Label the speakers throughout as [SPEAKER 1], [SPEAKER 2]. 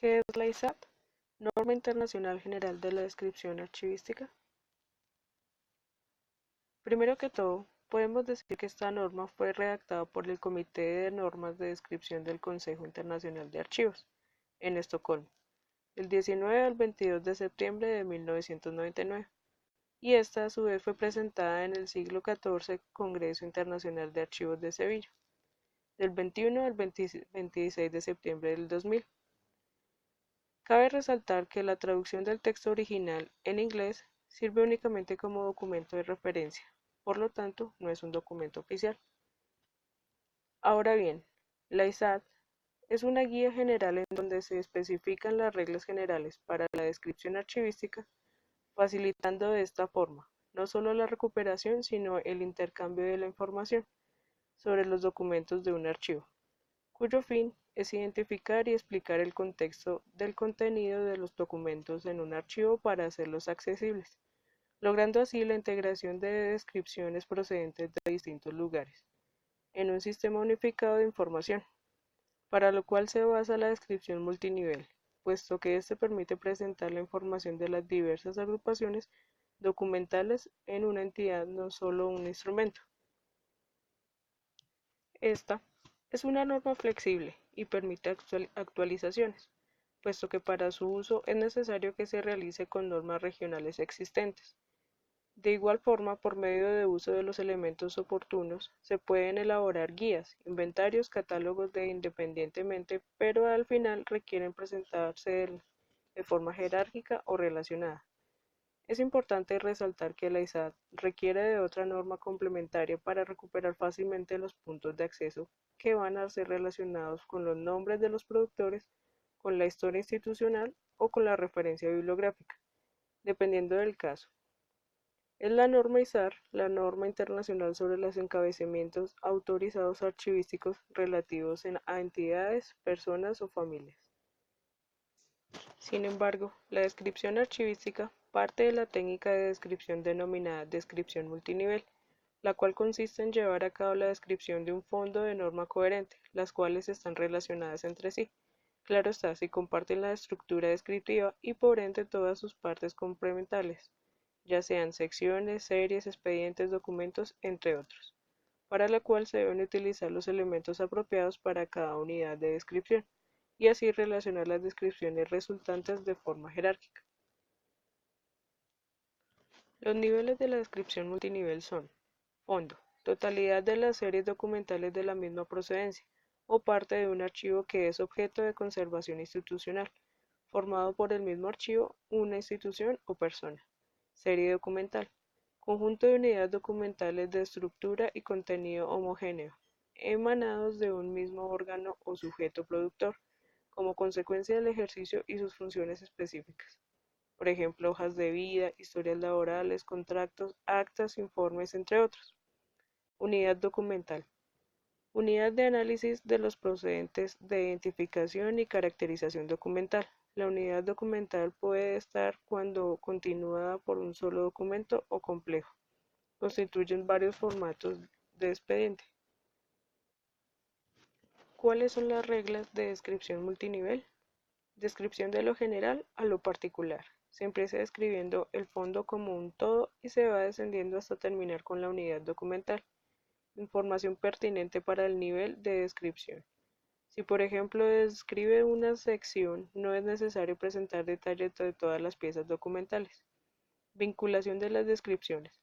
[SPEAKER 1] ¿Qué es la ISAT? Norma Internacional General de la Descripción Archivística. Primero que todo, podemos decir que esta norma fue redactada por el Comité de Normas de Descripción del Consejo Internacional de Archivos, en Estocolmo, del 19 al 22 de septiembre de 1999, y esta a su vez fue presentada en el siglo XIV Congreso Internacional de Archivos de Sevilla, del 21 al 26 de septiembre del 2000. Cabe resaltar que la traducción del texto original en inglés sirve únicamente como documento de referencia, por lo tanto no es un documento oficial. Ahora bien, la ISAT es una guía general en donde se especifican las reglas generales para la descripción archivística, facilitando de esta forma no solo la recuperación, sino el intercambio de la información sobre los documentos de un archivo, cuyo fin es identificar y explicar el contexto del contenido de los documentos en un archivo para hacerlos accesibles, logrando así la integración de descripciones procedentes de distintos lugares en un sistema unificado de información, para lo cual se basa la descripción multinivel, puesto que éste permite presentar la información de las diversas agrupaciones documentales en una entidad, no solo un instrumento. Esta es una norma flexible y permite actualizaciones, puesto que para su uso es necesario que se realice con normas regionales existentes. De igual forma, por medio de uso de los elementos oportunos, se pueden elaborar guías, inventarios, catálogos independientemente, pero al final requieren presentarse de forma jerárquica o relacionada. Es importante resaltar que la ISAT requiere de otra norma complementaria para recuperar fácilmente los puntos de acceso que van a ser relacionados con los nombres de los productores, con la historia institucional o con la referencia bibliográfica, dependiendo del caso. Es la norma ISAR, la norma internacional sobre los encabezamientos autorizados archivísticos relativos a entidades, personas o familias. Sin embargo, la descripción archivística parte de la técnica de descripción denominada descripción multinivel, la cual consiste en llevar a cabo la descripción de un fondo de norma coherente, las cuales están relacionadas entre sí. Claro está, si comparten la estructura descriptiva y por ende todas sus partes complementarias, ya sean secciones, series, expedientes, documentos, entre otros, para la cual se deben utilizar los elementos apropiados para cada unidad de descripción, y así relacionar las descripciones resultantes de forma jerárquica. Los niveles de la descripción multinivel son: fondo, totalidad de las series documentales de la misma procedencia, o parte de un archivo que es objeto de conservación institucional, formado por el mismo archivo, una institución o persona. Serie documental, conjunto de unidades documentales de estructura y contenido homogéneo, emanados de un mismo órgano o sujeto productor, como consecuencia del ejercicio y sus funciones específicas. Por ejemplo, hojas de vida, historias laborales, contratos, actas, informes, entre otros. Unidad documental. Unidad de análisis de los procedentes de identificación y caracterización documental. La unidad documental puede estar cuando continuada por un solo documento o complejo. Constituyen varios formatos de expediente. ¿Cuáles son las reglas de descripción multinivel? Descripción de lo general a lo particular. Se empieza describiendo el fondo como un todo y se va descendiendo hasta terminar con la unidad documental. Información pertinente para el nivel de descripción. Si por ejemplo describe una sección, no es necesario presentar detalles de todas las piezas documentales. Vinculación de las descripciones.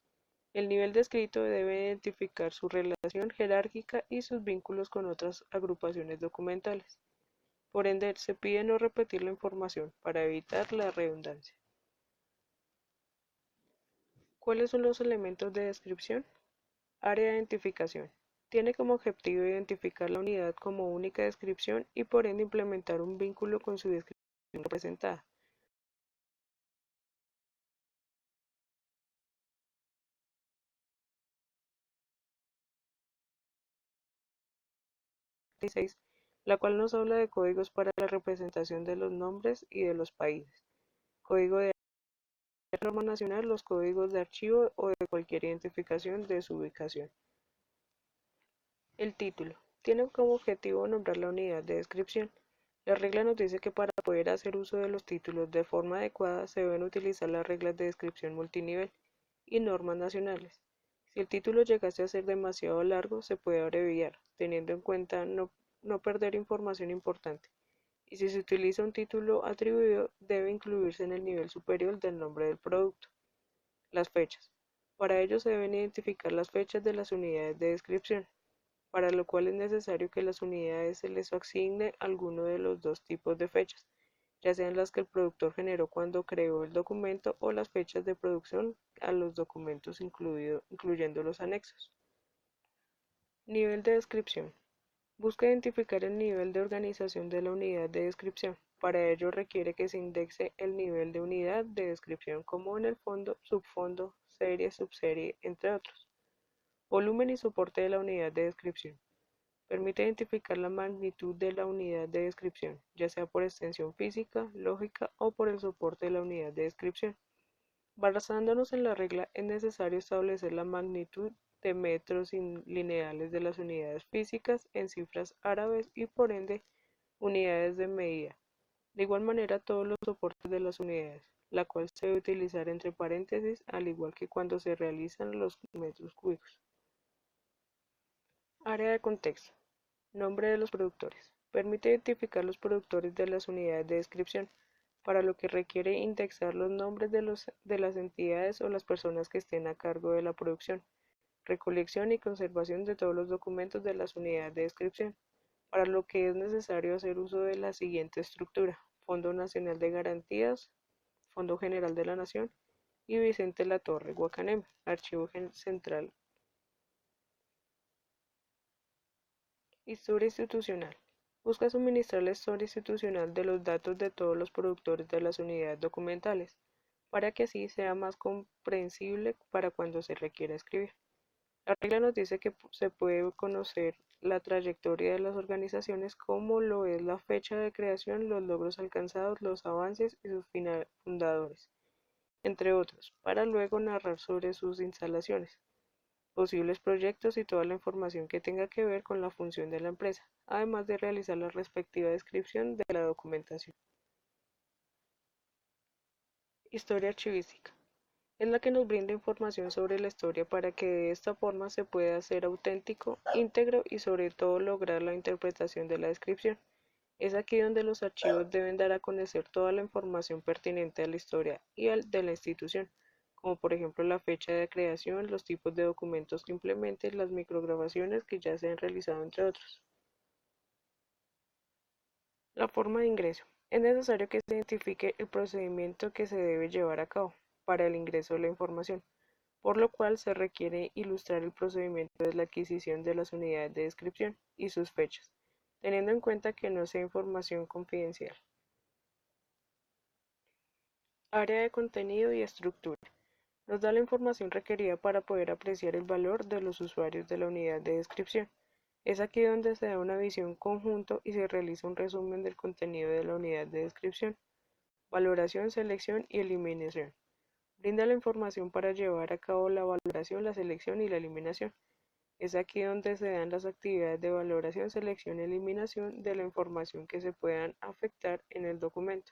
[SPEAKER 1] El nivel descrito debe identificar su relación jerárquica y sus vínculos con otras agrupaciones documentales. Por ende, se pide no repetir la información para evitar la redundancia. ¿Cuáles son los elementos de descripción? Área de identificación. Tiene como objetivo identificar la unidad como única descripción y por ende implementar un vínculo con su descripción representada. La cual nos habla de códigos para la representación de los nombres y de los países. Código de norma nacional, los códigos de archivo o de cualquier identificación de su ubicación. El título. Tiene como objetivo nombrar la unidad de descripción. La regla nos dice que para poder hacer uso de los títulos de forma adecuada se deben utilizar las reglas de descripción multinivel y normas nacionales. Si el título llegase a ser demasiado largo, se puede abreviar, teniendo en cuenta no perder información importante. Y si se utiliza un título atribuido, debe incluirse en el nivel superior del nombre del producto. Las fechas. Para ello se deben identificar las fechas de las unidades de descripción, para lo cual es necesario que a las unidades se les asigne alguno de los dos tipos de fechas, ya sean las que el productor generó cuando creó el documento o las fechas de producción a los documentos incluyendo los anexos. Nivel de descripción. Busca identificar el nivel de organización de la unidad de descripción. Para ello requiere que se indexe el nivel de unidad de descripción como en el fondo, subfondo, serie, subserie, entre otros. Volumen y soporte de la unidad de descripción. Permite identificar la magnitud de la unidad de descripción, ya sea por extensión física, lógica o por el soporte de la unidad de descripción. Basándonos en la regla, es necesario establecer la magnitud de metros lineales de las unidades físicas en cifras árabes y por ende unidades de medida. De igual manera todos los soportes de las unidades, la cual se debe utilizar entre paréntesis al igual que cuando se realizan los metros cúbicos. Área de contexto. Nombre de los productores. Permite identificar los productores de las unidades de descripción, para lo que requiere indexar los nombres de las entidades o las personas que estén a cargo de la producción, recolección y conservación de todos los documentos de las unidades de descripción, para lo que es necesario hacer uso de la siguiente estructura: Fondo Nacional de Garantías, Fondo General de la Nación y Vicente Latorre, Guacanema, Archivo Central. Historia institucional. Busca suministrar la historia institucional de los datos de todos los productores de las unidades documentales, para que así sea más comprensible para cuando se requiera escribir. La regla nos dice que se puede conocer la trayectoria de las organizaciones como lo es la fecha de creación, los logros alcanzados, los avances y sus fundadores, entre otros, para luego narrar sobre sus instalaciones, posibles proyectos y toda la información que tenga que ver con la función de la empresa, además de realizar la respectiva descripción de la documentación. Historia archivística. Es la que nos brinda información sobre la historia para que de esta forma se pueda ser auténtico, íntegro y sobre todo lograr la interpretación de la descripción. Es aquí donde los archivos deben dar a conocer toda la información pertinente a la historia y de la institución, como por ejemplo la fecha de creación, los tipos de documentos que implementen, las micrograbaciones que ya se han realizado, entre otros. La forma de ingreso. Es necesario que se identifique el procedimiento que se debe llevar a cabo para el ingreso de la información, por lo cual se requiere ilustrar el procedimiento de la adquisición de las unidades de descripción y sus fechas, teniendo en cuenta que no sea información confidencial. Área de contenido y estructura. Nos da la información requerida para poder apreciar el valor de los usuarios de la unidad de descripción. Es aquí donde se da una visión conjunto y se realiza un resumen del contenido de la unidad de descripción, valoración, selección y eliminación. Brinda la información para llevar a cabo la valoración, la selección y la eliminación. Es aquí donde se dan las actividades de valoración, selección y eliminación de la información que se puedan afectar en el documento.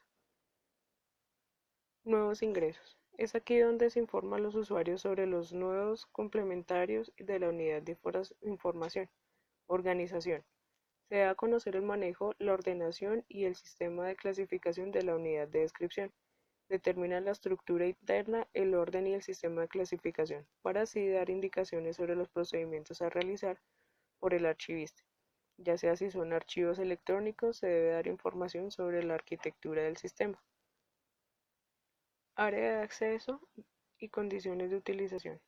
[SPEAKER 1] Nuevos ingresos. Es aquí donde se informa a los usuarios sobre los nuevos complementarios de la unidad de información. Organización. Se da a conocer el manejo, la ordenación y el sistema de clasificación de la unidad de descripción. Determina la estructura interna, el orden y el sistema de clasificación, para así dar indicaciones sobre los procedimientos a realizar por el archivista. Ya sea si son archivos electrónicos, se debe dar información sobre la arquitectura del sistema. Área de acceso y condiciones de utilización.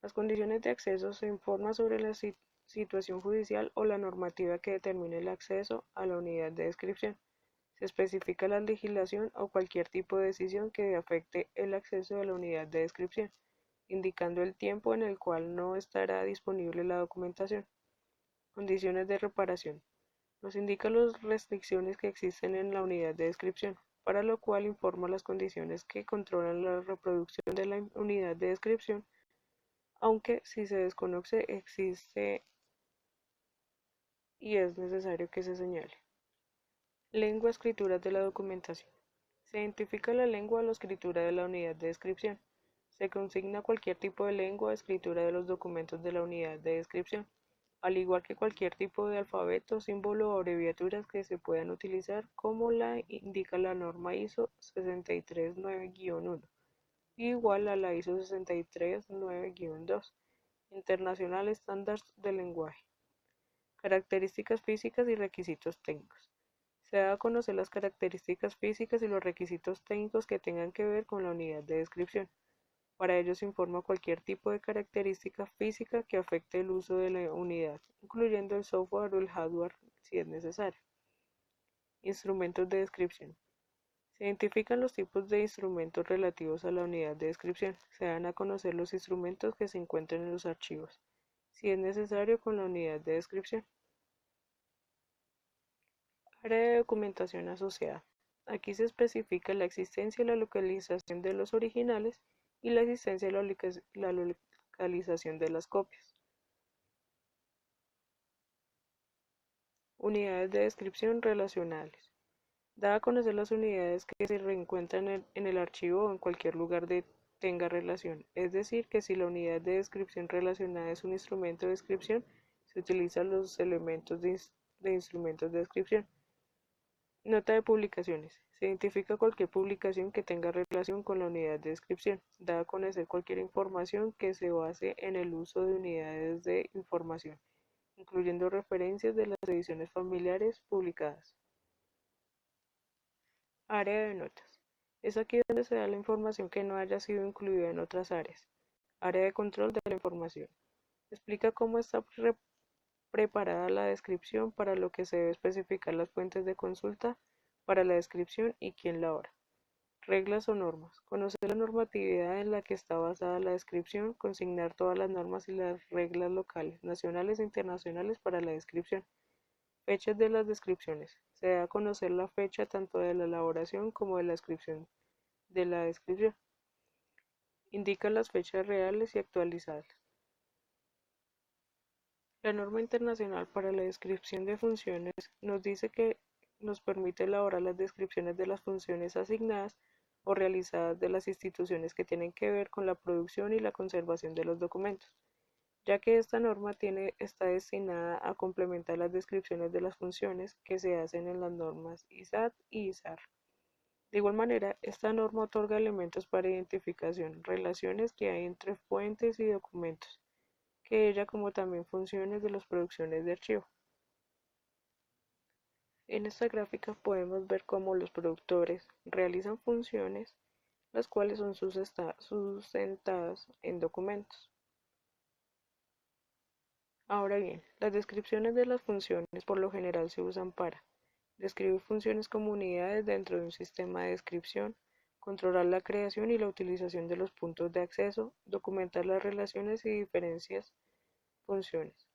[SPEAKER 1] Las condiciones de acceso se informa sobre la situación judicial o la normativa que determine el acceso a la unidad de descripción. Se especifica la legislación o cualquier tipo de decisión que afecte el acceso a la unidad de descripción, indicando el tiempo en el cual no estará disponible la documentación. Condiciones de reparación. Nos indica las restricciones que existen en la unidad de descripción, para lo cual informa las condiciones que controlan la reproducción de la unidad de descripción, aunque si se desconoce existe y es necesario que se señale. Lengua, escritura de la documentación. Se identifica la lengua o la escritura de la unidad de descripción. Se consigna cualquier tipo de lengua o escritura de los documentos de la unidad de descripción, al igual que cualquier tipo de alfabeto, símbolo o abreviaturas que se puedan utilizar, como la indica la norma ISO 639-1, igual a la ISO 639-2, International Standards del Lenguaje. Características físicas y requisitos técnicos. Se da a conocer las características físicas y los requisitos técnicos que tengan que ver con la unidad de descripción. Para ello se informa cualquier tipo de característica física que afecte el uso de la unidad, incluyendo el software o el hardware si es necesario. Instrumentos de descripción. Se identifican los tipos de instrumentos relativos a la unidad de descripción. Se dan a conocer los instrumentos que se encuentran en los archivos, si es necesario con la unidad de descripción. Área de documentación asociada. Aquí se especifica la existencia y la localización de los originales y la existencia y la localización de las copias. Unidades de descripción relacionales. Da a conocer las unidades que se reencuentran en el archivo o en cualquier lugar de tenga relación. Es decir, que si la unidad de descripción relacionada es un instrumento de descripción, se utilizan los elementos de instrumentos de descripción. Nota de publicaciones. Se identifica cualquier publicación que tenga relación con la unidad de descripción. Da a conocer cualquier información que se base en el uso de unidades de información, incluyendo referencias de las ediciones familiares publicadas. Área de notas. Es aquí donde se da la información que no haya sido incluida en otras áreas. Área de control de la información. Explica cómo está preparada la descripción, para lo que se debe especificar las fuentes de consulta para la descripción y quién la hará. Reglas o normas. Conocer la normatividad en la que está basada la descripción, consignar todas las normas y las reglas locales, nacionales e internacionales para la descripción. Fechas de las descripciones. Se da a conocer la fecha tanto de la elaboración como de la descripción de la descripción. Indica las fechas reales y actualizadas. La norma internacional para la descripción de funciones nos dice que nos permite elaborar las descripciones de las funciones asignadas o realizadas de las instituciones que tienen que ver con la producción y la conservación de los documentos, ya que esta norma está destinada a complementar las descripciones de las funciones que se hacen en las normas ISAT y ISAR. De igual manera, esta norma otorga elementos para identificación, relaciones que hay entre fuentes y documentos, que ella como también funciones de las producciones de archivo. En esta gráfica podemos ver cómo los productores realizan funciones, las cuales son sustentadas en documentos. Ahora bien, las descripciones de las funciones por lo general se usan para describir funciones como unidades dentro de un sistema de descripción, controlar la creación y la utilización de los puntos de acceso, documentar las relaciones y diferencias funciones.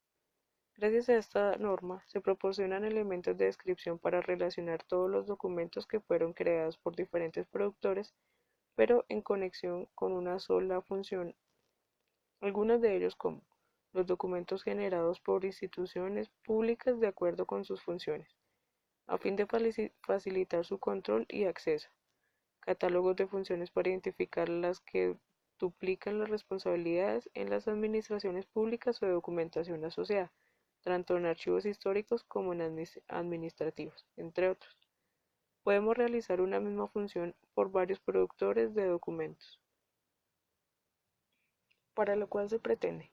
[SPEAKER 1] Gracias a esta norma, se proporcionan elementos de descripción para relacionar todos los documentos que fueron creados por diferentes productores, pero en conexión con una sola función, algunos de ellos como los documentos generados por instituciones públicas de acuerdo con sus funciones, a fin de facilitar su control y acceso, catálogos de funciones para identificar las que duplican las responsabilidades en las administraciones públicas o de documentación asociada, tanto en archivos históricos como en administrativos, entre otros. Podemos realizar una misma función por varios productores de documentos, para lo cual se pretende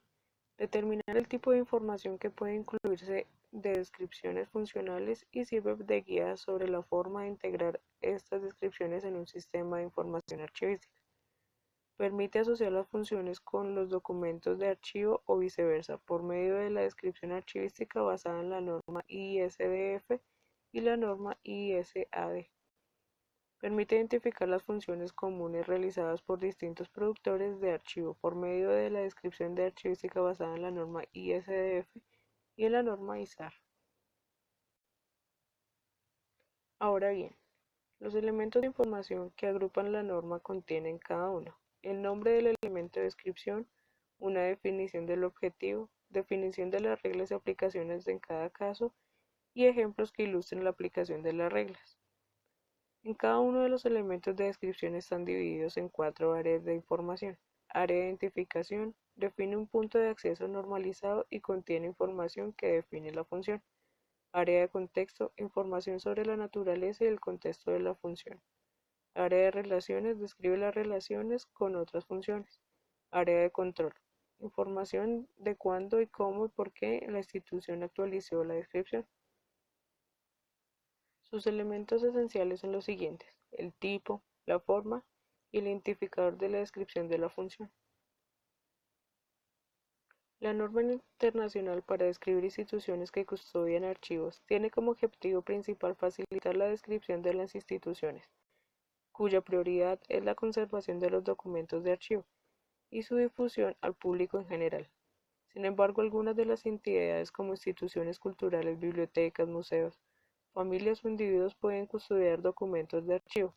[SPEAKER 1] determinar el tipo de información que puede incluirse de descripciones funcionales y sirve de guía sobre la forma de integrar estas descripciones en un sistema de información archivística. Permite asociar las funciones con los documentos de archivo o viceversa por medio de la descripción archivística basada en la norma ISDF y la norma ISAD. Permite identificar las funciones comunes realizadas por distintos productores de archivo por medio de la descripción de archivística basada en la norma ISDF y en la norma ISAR. Ahora bien, los elementos de información que agrupan la norma contienen cada uno: el nombre del elemento de descripción, una definición del objetivo, definición de las reglas y aplicaciones en cada caso, y ejemplos que ilustren la aplicación de las reglas. En cada uno de los elementos de descripción están divididos en 4 áreas de información. Área de identificación define un punto de acceso normalizado y contiene información que define la función. Área de contexto, información sobre la naturaleza y el contexto de la función. Área de relaciones, describe las relaciones con otras funciones. Área de control, información de cuándo y cómo y por qué la institución actualizó la descripción. Sus elementos esenciales son los siguientes: el tipo, la forma y el identificador de la descripción de la función. La norma internacional para describir instituciones que custodian archivos tiene como objetivo principal facilitar la descripción de las instituciones, cuya prioridad es la conservación de los documentos de archivo y su difusión al público en general. Sin embargo, algunas de las entidades como instituciones culturales, bibliotecas, museos, familias o individuos pueden custodiar documentos de archivo.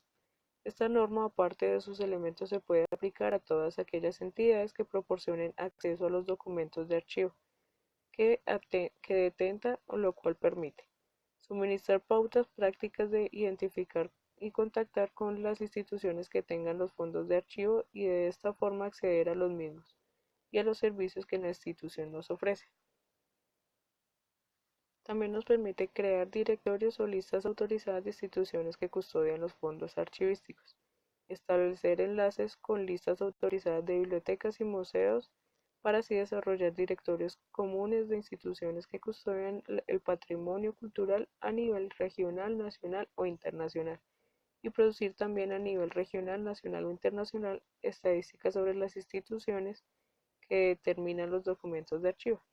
[SPEAKER 1] Esta norma, aparte de sus elementos, se puede aplicar a todas aquellas entidades que proporcionen acceso a los documentos de archivo que detenta o lo cual permite suministrar pautas prácticas de identificar y contactar con las instituciones que tengan los fondos de archivo y de esta forma acceder a los mismos y a los servicios que la institución nos ofrece. También nos permite crear directorios o listas autorizadas de instituciones que custodian los fondos archivísticos, establecer enlaces con listas autorizadas de bibliotecas y museos para así desarrollar directorios comunes de instituciones que custodian el patrimonio cultural a nivel regional, nacional o internacional, y producir también a nivel regional, nacional o internacional estadísticas sobre las instituciones que determinan los documentos de archivo.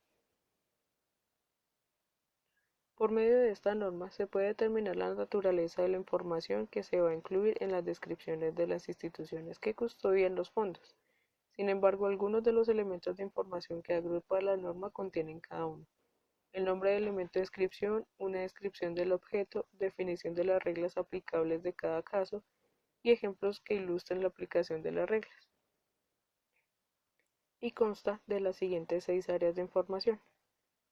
[SPEAKER 1] Por medio de esta norma se puede determinar la naturaleza de la información que se va a incluir en las descripciones de las instituciones que custodian los fondos. Sin embargo, algunos de los elementos de información que agrupa la norma contienen cada uno: el nombre del elemento de descripción, una descripción del objeto, definición de las reglas aplicables de cada caso y ejemplos que ilustren la aplicación de las reglas. Y consta de las siguientes 6 áreas de información.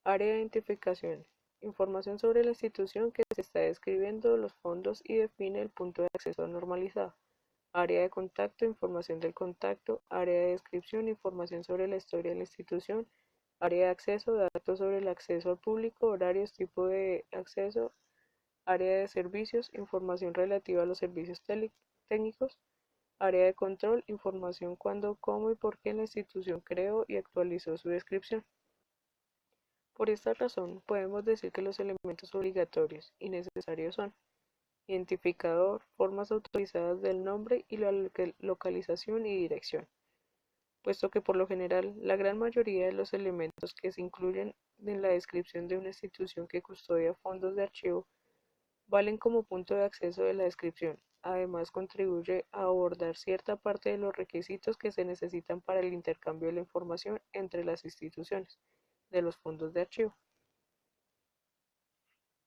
[SPEAKER 1] Área de identificación: información sobre la institución que se está describiendo, los fondos y define el punto de acceso normalizado. Área de contacto: información del contacto. Área de descripción: información sobre la historia de la institución. Área de acceso: datos sobre el acceso al público, horarios, tipo de acceso. Área de servicios: información relativa a los servicios técnicos. Área de control: información cuándo, cómo y por qué la institución creó y actualizó su descripción. Por esta razón, podemos decir que los elementos obligatorios y necesarios son: identificador, formas autorizadas del nombre y la localización y dirección, puesto que por lo general la gran mayoría de los elementos que se incluyen en la descripción de una institución que custodia fondos de archivo valen como punto de acceso de la descripción. Además, contribuye a abordar cierta parte de los requisitos que se necesitan para el intercambio de la información entre las instituciones de los fondos de archivo.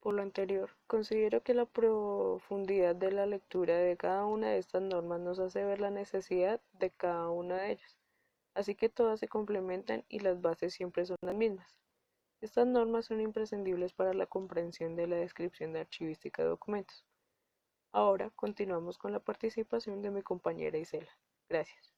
[SPEAKER 1] Por lo anterior, considero que la profundidad de la lectura de cada una de estas normas nos hace ver la necesidad de cada una de ellas, así que todas se complementan y las bases siempre son las mismas. Estas normas son imprescindibles para la comprensión de la descripción de archivística de documentos. Ahora continuamos con la participación de mi compañera Isela. Gracias.